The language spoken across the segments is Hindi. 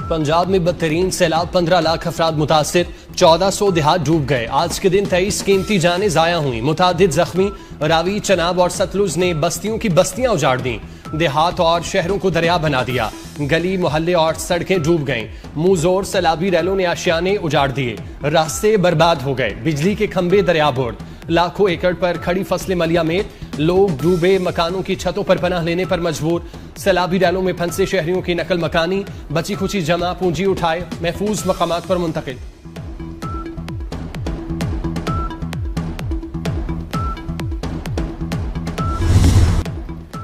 पंजाब में बदतरीन सैलाब, 15 लाख अफराद मुतासिर, 1400 देहात डूब गए। आज के दिन 23 कीमती जानें जाया हुई, मुतादिद जख्मी। रावी, चनाब और सतलुज ने बस्तियों की बस्तियां उजाड़ दी, देहात और शहरों को दरिया बना दिया। गली मोहल्ले और सड़कें डूब गईं। मुंह जोर सैलाबी रैलों ने आशियाने उजाड़ दिए, रास्ते बर्बाद हो गए, बिजली के खंभे दरियाबोर्ड। लाखों एकड़ पर खड़ी फसलें मलिया में, लोग डूबे मकानों की छतों पर पनाह लेने पर मजबूर। सैलाबी रैलों में फंसे शहरियों की नकल मकानी, बची खुची जमा पूंजी उठाए महफूज मकामात पर मुंतकिल।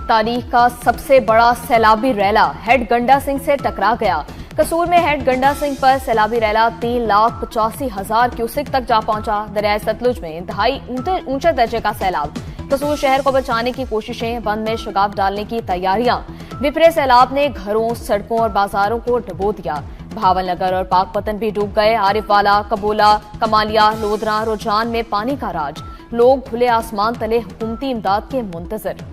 तारीख का सबसे बड़ा सैलाबी रैला हेड गंडा सिंह से टकरा गया। कसूर में हेड गंडा सिंह पर सैलाबी रैला 3,85,000 क्यूसिक तक जा पहुंचा। दरियाए सतलुज में इंतहाई ऊंचे दर्जे का सैलाब। कसूर शहर को बचाने की कोशिशें, बंद में शगाफ डालने की तैयारियां। विपरे सैलाब ने घरों, सड़कों और बाजारों को डुबो दिया। भावल नगर और पाकपतन भी डूब गए। आरिफवाला, कबोला, कमालिया, लोधरा, रुझान में पानी का राज। लोग खुले आसमान तले हुकूमती इमदाद के मुंतजर।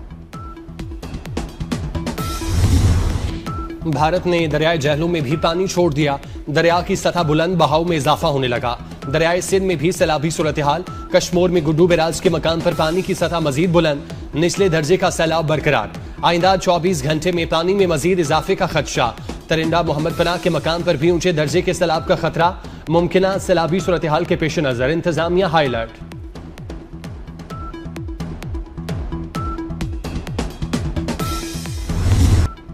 भारत ने दरियाए जहलम में भी पानी छोड़ दिया। दरिया की सतह बुलंद, बहाव में इजाफा होने लगा। दरियाए सिंध में भी सैलाबी सूरत हाल। कश्मोर में गुड्डू बैराज के मकान पर पानी की सतह मजीद बुलंद, निचले दर्जे का सैलाब बरकरार। आइंदा 24 घंटे में पानी में मजीद इजाफे का खदशा। तरिंदा मोहम्मद पनाह के मकान पर भी ऊंचे दर्जे के सैलाब का खतरा। मुमकिन सैलाबी सूरत हाल के पेश नजर इंतजामिया हाई अलर्ट।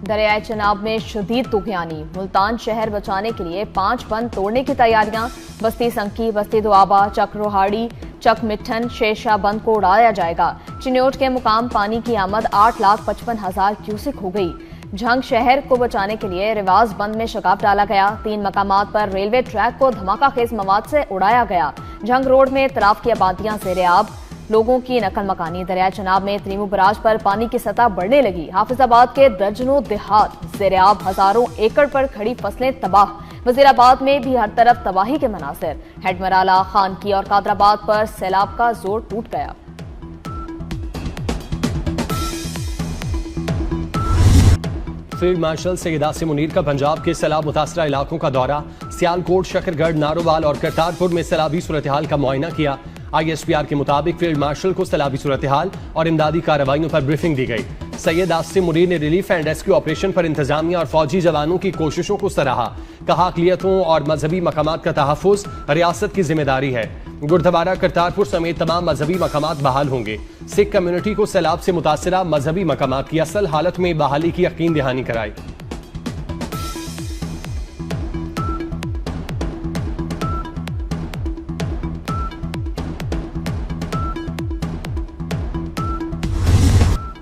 दरियाए चनाब में शदीद तुगयानी। मुल्तान शहर बचाने के लिए 5 बंद तोड़ने की तैयारियां। बस्ती संकी, बस्ती दुआबा, चक रोहाड़ी, चक मिठन, शेरशाह बंद को उड़ाया जाएगा। चिन्योट के मुकाम पानी की आमद 8,55,000 क्यूसिक हो गई। झंग शहर को बचाने के लिए रिवाज बंद में शगाफ डाला गया। 3 मकामात पर रेलवे ट्रैक को धमाका खेज मवाद से उड़ाया गया। झंग रोड में तराफ की आबादियां ज़ेर-ए-आब, लोगों की नकल मकानी। दरिया चनाब में त्रीमू बराज पर पानी की सतह बढ़ने लगी। हाफिजाबाद के दर्जनों देहात ज़ेर-ए-आब, हजारों एकड़ पर खड़ी फसलें तबाह। वजीराबाद में भी हर तरफ तबाही के मनासिर। हेडमराला, खानकी और कादराबाद पर सैलाब का जोर टूट गया। फील्ड मार्शल सैयद आसिम मुनीर का पंजाब के सैलाब मुतासरा इलाकों का दौरा। सियालकोट, शकरगढ़, नारोवाल और करतारपुर में सैलाबी सूरत हाल का मुआयना किया। ISPR के मुताबिक फील्ड मार्शल को सैलाबी सूरत हाल और इमदादी कार्रवाइयों पर ब्रीफिंग दी गई। सैयद आसिम मुनीर ने रिलीफ एंड रेस्क्यू ऑपरेशन पर इंतजामिया और फौजी जवानों की कोशिशों को सराहा। कहा, अक़लियतों और मजहबी मकामात का तहफ़्फ़ुज़ रियासत की जिम्मेदारी है। गुरुद्वारा, करतारपुर समेत तमाम मजहबी मकामात बहाल होंगे। सिख कम्युनिटी को सैलाब से मुतासरा मजहबी मकामात की असल हालत में बहाली की यकीन दहानी कराई।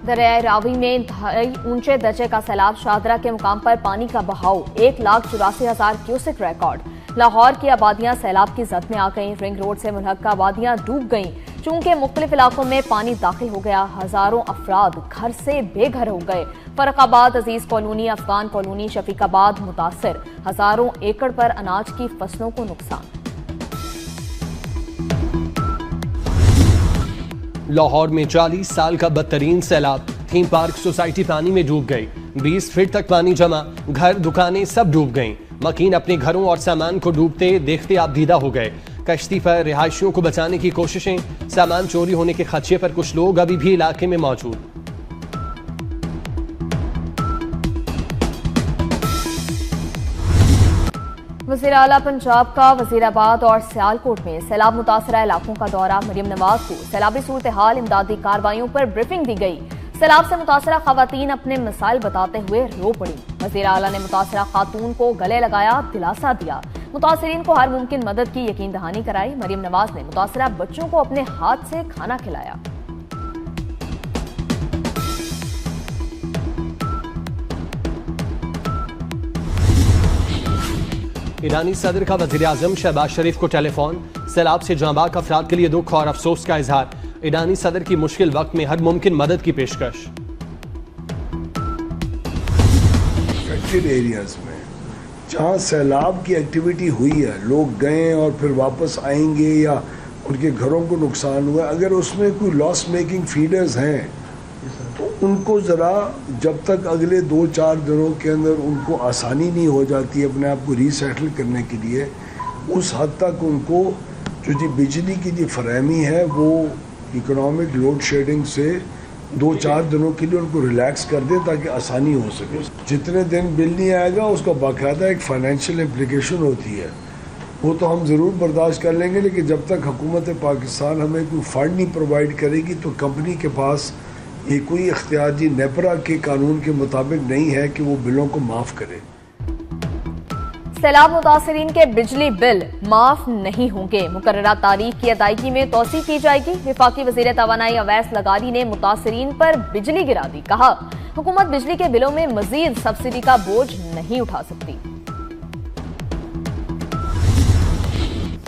दरियाए रावी में इंतहाई ऊंचे दर्जे का सैलाब। शाहदरा के मुकाम पर पानी का बहाव 1,84,000 क्यूसिक रिकॉर्ड। लाहौर की आबादियां सैलाब की जद में आ गईं। रिंग रोड से मुल्हका आबादियां डूब गईं। चूंकि मुख्तलिफ इलाकों में पानी दाखिल हो गया, हजारों अफराद घर से बेघर हो गए। फर्रुखाबाद, अजीज कॉलोनी, अफगान कॉलोनी, शफीकाबाद मुतासिर। हजारों एकड़ पर अनाज की फसलों को नुकसान। लाहौर में 40 साल का बदतरीन सैलाब। थीम पार्क सोसाइटी पानी में डूब गई। 20 फीट तक पानी जमा। घर, दुकानें सब डूब गईं। मकीन अपने घरों और सामान को डूबते देखते आपदीदा हो गए। कश्ती पर रिहायशियों को बचाने की कोशिशें। सामान चोरी होने के खदशे पर कुछ लोग अभी भी इलाके में मौजूद। वज़ीर आला पंजाब का वज़ीराबाद और सियालकोट में सैलाब मुतासरा इलाकों का दौरा। मरियम नवाज को सैलाबी सूरत हाल, इमदादी कार्रवाइयों पर ब्रीफिंग दी गई। सैलाब से मुतासरा खवातीन अपने मसाइल बताते हुए रो पड़ी। वज़ीर आला ने मुतासरा खातून को गले लगाया, दिलासा दिया। मुतासरीन को हर मुमकिन मदद की यकीन दहानी कराई। मरियम नवाज ने मुतासरा बच्चों को अपने हाथ से खाना खिलाया। ईरानी सदर का वज़ीर आज़म शहबाज शरीफ को टेलीफोन। सैलाब से जांबाक अफराद के लिए दुख और अफसोस का इजहार। ईरानी सदर की मुश्किल वक्त में हर मुमकिन मदद की पेशकश। अफेक्टेड एरियाज में जहाँ सैलाब की एक्टिविटी हुई है, लोग गए और फिर वापस आएंगे या उनके घरों को नुकसान हुआ, अगर उसमें कोई लॉस मेकिंग फीडर्स हैं तो उनको ज़रा जब तक अगले 2-4 दिनों के अंदर उनको आसानी नहीं हो जाती अपने आप को रीसेटल करने के लिए, उस हद तक उनको जो जी बिजली की जो फरहमी है वो इकोनॉमिक लोड शेडिंग से 2-4 दिनों के लिए उनको रिलैक्स कर दे ताकि आसानी हो सके। जितने दिन बिल नहीं आएगा उसका बाकायदा एक फ़ाइनेंशियल इम्प्लिकेशन होती है, वो तो हम ज़रूर बर्दाश्त कर लेंगे, लेकिन जब तक हुकूमत पाकिस्तान हमें कोई फ़ंड नहीं प्रोवाइड करेगी तो कंपनी के पास ये कोई इख्तियार जी नेपरा के कानून के मुताबिक नहीं है कि वो बिलों को माफ़ करे। सैलाब मुतासिरीन के बिजली बिल माफ नहीं होंगे, मुकर्ररा तारीख की अदायगी में तौसी की जाएगी। वफाकी वज़ीर तवानाई अवैस लगारी ने मुतासिरीन पर बिजली गिरा दी, कहा हुकूमत बिजली के बिलों में मजीद सब्सिडी का बोझ नहीं उठा सकती।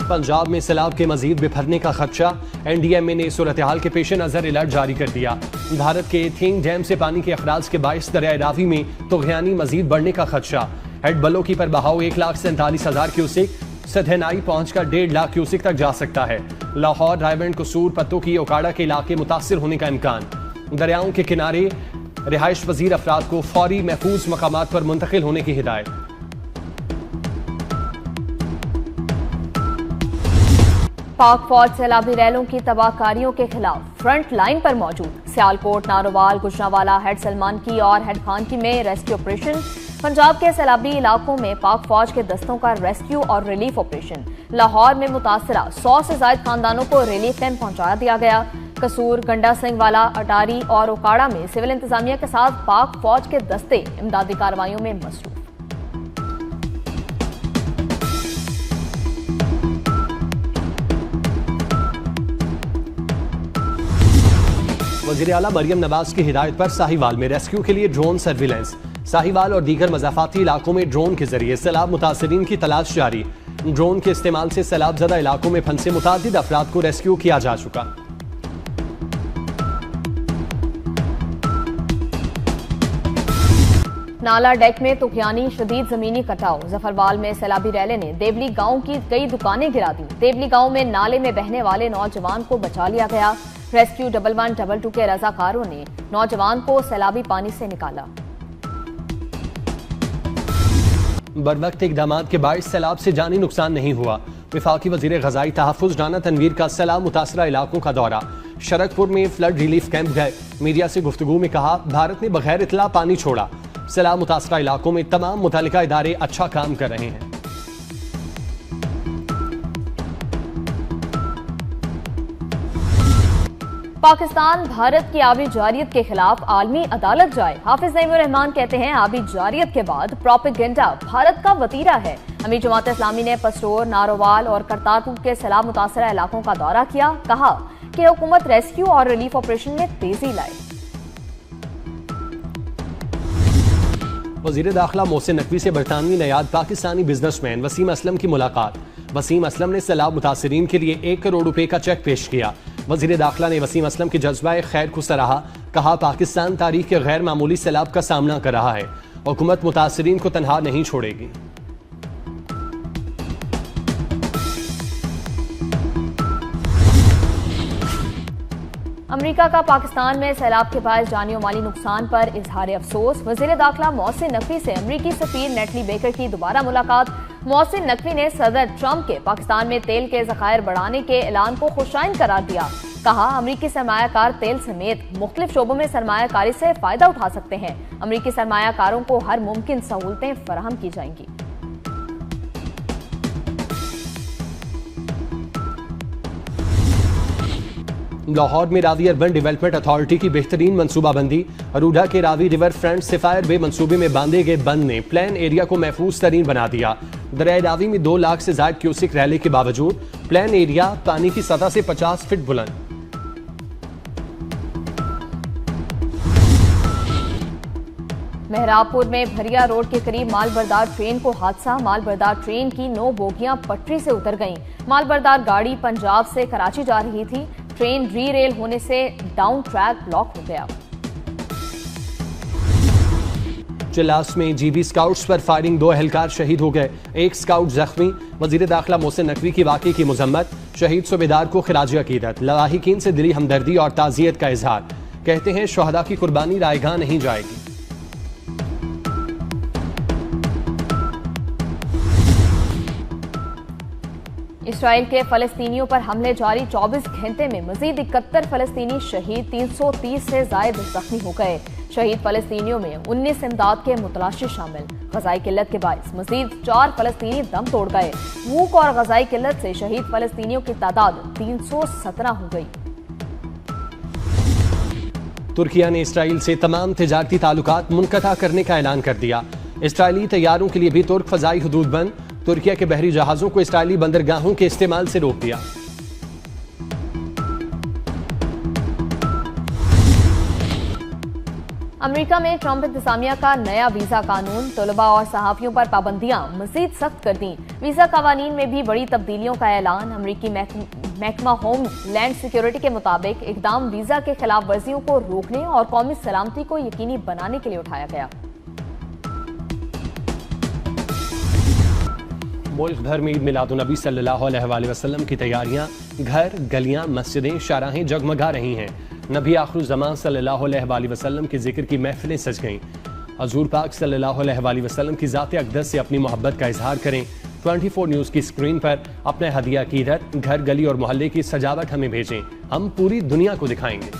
पंजाब में सैलाब के मजीद बिफरने का खदशा, NDMA ने सूरत हाल के पेश नजर अलर्ट जारी कर दिया। भारत के थिंग डैम से पानी के अखराज के बायस दरियाए रावी में तुग़यानी मजीद बढ़ने का खदशा। हेड बलों की बहाव 1,47,000 क्यूसिक सधनाई पहुंचकर 1.5 लाख क्यूसिक तक जा सकता है। लाहौर, रायवंड, कसूर, पत्तों की ओकाड़ा के इलाके मुतासिर होने का इम्कान। दरियाओं के किनारे रिहाइश पजीर अफराद को फौरी महफूज मकामात पर मुंतकिल होने की हिदायत। पाक फौज सैलाबी रैलों की तबाहकारियों के खिलाफ फ्रंट लाइन पर मौजूद। सियालकोट, नारोवाल, गुजरांवाला, हेड सलमान की और हेड खान की में रेस्क्यू ऑपरेशन। पंजाब के सैलाबी इलाकों में पाक फौज के दस्तों का रेस्क्यू और रिलीफ ऑपरेशन। लाहौर में मुतासरा 100 से ज्यादा खानदानों को रिलीफ कैंप पहुंचा दिया गया। कसूर, गंडा सिंह वाला, अटारी और ओकाड़ा में सिविल इंतजामिया के साथ पाक फौज के दस्ते इमदादी कार्रवाइयों में मसरूफ। वज़ीर आला मरियम नवाज की हिदायत पर साहिवाल में रेस्क्यू के लिए ड्रोन सर्विलेंस। साहिवाल और दीगर मज़ाफ़ाती इलाकों में ड्रोन के जरिए सैलाब मुतासिरीन की तलाश जारी। ड्रोन के इस्तेमाल से सैलाब ज़दा इलाकों में फंसे मुतादिद अफराद को रेस्क्यू किया जा चुका। नाला डेक में तुग़यानी शदीद जमीनी कटाव। जफरवाल में सैलाबी रैले ने देवली गांव की कई दुकानें गिरा दी। देवली गांव में नाले में बहने वाले नौजवान को बचा लिया गया। रेस्क्यू 1112 के रजाकारों ने नौजवान को सैलाबी पानी से निकाला। बरवक्त इक़दामात के बाइस सैलाब से जानी नुकसान नहीं हुआ। वफाकी वज़ीर ग़ज़ाई तहफ़्फ़ुज़ राना तनवीर का सैलाब मुतासरा इलाकों का दौरा। शरकपुर में फ्लड रिलीफ कैंप गए। मीडिया से गुफ्तगू में कहा भारत ने बगैर इतला पानी छोड़ा। सैलाब मुतासरा इलाकों में तमाम मुतल्लिका इदारे अच्छा काम कर रहे हैं। पाकिस्तान भारत की आबी जारियत के खिलाफ आलमी अदालत जाए। हाफिज नईमुर रहमान कहते हैं आबी जारियत के बाद प्रोपेगेंडा भारत का वतीरा है। अमीर जमात इस्लामी ने पसरोर, नारोवाल और करतारपुर के सैलाब मुतासरा इलाकों का दौरा किया। कहा कि हुकूमत रेस्क्यू और रिलीफ ऑपरेशन में तेजी लाए। वज़ीर दाखिला मोहसिन नकवी से बरतानवी नयाद पाकिस्तानी बिजनेसमैन वसीम असलम की मुलाकात। वसीम असलम ने सैलाब मुतासिरीन के लिए 1 करोड़ रुपए का चेक पेश किया। वज़ीर दाखिला ने वसीम असलम के जज्बा खैर को सराहा। कहा पाकिस्तान तारीख के गैर मामूली सैलाब का सामना कर रहा है। हुकूमत मुतासिरीन को तनहा नहीं छोड़ेगी। अमेरिका का पाकिस्तान में सैलाब के बायस जानी और माली नुकसान पर इजहार अफसोस। वज़ीर दाखिला मोहसिन नकवी से अमरीकी सफीर नेटली बेकर की दोबारा मुलाकात। मोहसिन नकवी ने सदर ट्रंप के पाकिस्तान में तेल के ज़खायर बढ़ाने के ऐलान को खुशाइन करार दिया। कहा अमरीकी सरमायाकार तेल समेत मुख्तलिफ शोबों में सरमायाकारी से फायदा उठा सकते हैं। अमरीकी सरमायाकारों को हर मुमकिन सहूलतें फराहम की जाएंगी। लाहौर में रावी अर्बन डेवलपमेंट अथॉरिटी की बेहतरीन मनसूबाबंदी। अरूडा के रावी रिवर फ्रंट सिफायर बे मनसूबे में बांधे गए बंद ने प्लान एरिया को महफूज तरीन बना दिया। दरियाए रावी में 2 लाख से ज्यादा क्यूसिक रैली के बावजूद प्लान एरिया पानी की सतह से 50 फीट बुलंद। मेहराबपुर में भरिया रोड के करीब मालबरदार ट्रेन को हादसा। मालबरदार ट्रेन की 9 बोगियां पटरी से उतर गईं। मालबरदार गाड़ी पंजाब से कराची जा रही थी। ट्रेन री रेल होने से डाउन ट्रैक ब्लॉक हो गया। चिल्लास में जीबी स्काउट्स पर फायरिंग, 2 एहलकार शहीद हो गए, 1 स्काउट जख्मी। वजीर दाखिला मोहसिन नकवी की वाकई की मजम्मत। शहीद सूबेदार को खिराज अकीदत। लवाहिकीन से दिली हमदर्दी और ताजियत का इजहार। कहते हैं शुहदा की कुर्बानी रायगां नहीं जाएगी। इसराइल के फलस्तीनियों पर हमले जारी 24 घंटे में मजीद 71 फलस्तीनी शहीद, 330 से ज्यादा जख्मी हो गए। शहीद फलस्तीनियों में 19 इमदाद के मुतलाशी शामिल। गजाई किल्लत के बायस मजीद 4 फलस्तीनी दम तोड़ गए। भूख और गजाई किल्लत से शहीद फलस्तीनियों की तादाद 317 हो गई। तुर्किया ने इसराइल से तमाम तिजारती ताल्लुकात मुनक़ता करने का ऐलान कर दिया। इसराइली तैयारों के लिए भी तुर्क फजाई हदूद बंद। तुर्किया के बहरी जहाजों को इसराइली बंदरगाहों के इस्तेमाल से रोक दिया। अमेरिका में ट्रंप इंतजामिया का नया वीजा कानून, तलबा और सहाफियों पर पाबंदियां मजीद सख्त कर दी। वीजा कवानीन में भी बड़ी तब्दीलियों का ऐलान। अमेरिकी महकमा होम लैंड सिक्योरिटी के मुताबिक इकदाम वीजा के खिलाफ वर्जियों को रोकने और कौमी सलामती को यकीनी बनाने के लिए उठाया गया। मुल्क भर में ईद मिलादुन्नबी सल्लल्लाहु अलैहि वसल्लम की तैयारियां, घर, गलियां, मस्जिदें, शाहराहें जगमगा रही हैं। नबी आखिरुज़्ज़मान सल्लल्लाहु अलैहि वसल्लम के जिक्र की महफिलें सज गईं। हज़ूर पाक सल्लल्लाहु अलैहि वसल्लम की ज़ात अक़दस से अपनी मोहब्बत का इजहार करें। 24 न्यूज़ की स्क्रीन पर अपने हदिया की घर, गली और मोहल्ले की सजावट हमें भेजें। हम पूरी दुनिया को दिखाएंगे।